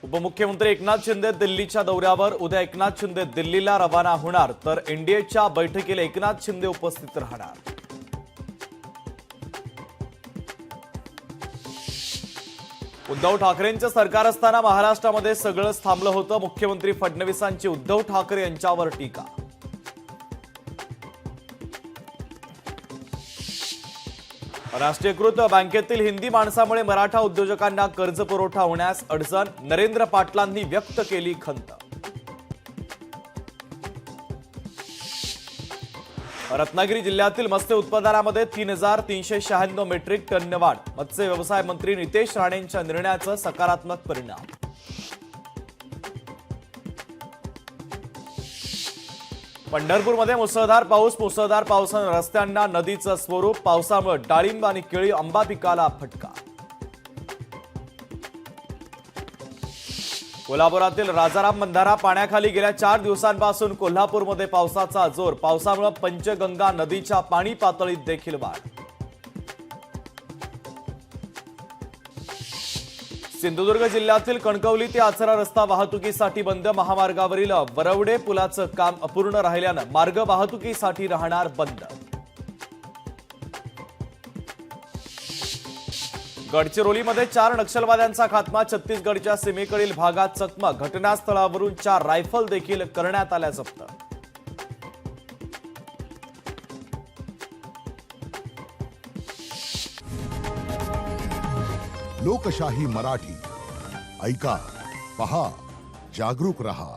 उपमुख्यमंत्री एकनाथ शिंदे दिल्लीच्या दौऱ्यावर। उद्या एकनाथ शिंदे दिल्लीला रवाना होणार, तर एनडीएच्या बैठकीला एकनाथ शिंदे उपस्थित राहणार। उद्धव ठाकरेंचं सरकार असताना महाराष्ट्रामध्ये सगळंच थांबलं होतं। मुख्यमंत्री फडणवीसांची उद्धव ठाकरे यांच्यावर टीका। राष्ट्रीयकृत बँकेतील हिंदी माणसामुळे मराठा उद्योजकांना कर्ज पुरवठा होण्यास अडचण, नरेंद्र पाटलांनी व्यक्त केली खंत। रत्नागिरी जिल्ह्यातील मत्स्य उत्पादनामध्ये 3396 मेट्रिक टन वाढ, मत्स्य व्यवसाय मंत्री नितेश राणेंच्या निर्णयाचा सकारात्मक परिणाम। पंढरपूरमध्ये मुसळधार पावसाने रस्त्यांना नदीचं स्वरूप, पावसामुळे डाळिंब आणि केळी आंबा पिकाला फटका। कोल्हापुरातील राजाराम बंधारा पाण्याखाली, गेल्या 4 दिवसांपासून कोल्हापूरमध्ये पावसाचा जोर, पावसामुळे पंचगंगा नदीच्या पाणी पातळीत देखील वाढ। सिंधुदुर्ग जिल्ह्यातील कणकवली ते आचरा रस्ता वाहतुकीसाठी बंद, महामार्गावरील वरवडे पुलाचं काम अपूर्ण राहिल्यानं मार्ग वाहतुकीसाठी राहणार बंद। गडचिरोलीमध्ये 4 नक्षलवाद्यांचा खात्मा, छत्तीसगडच्या सीमेकडील भागात चकमक, घटनास्थळावरून 4 रायफल देखील करण्यात आल्या जप्त। लोकशाही मराठी ऐका, पहा, जागरूक रहा।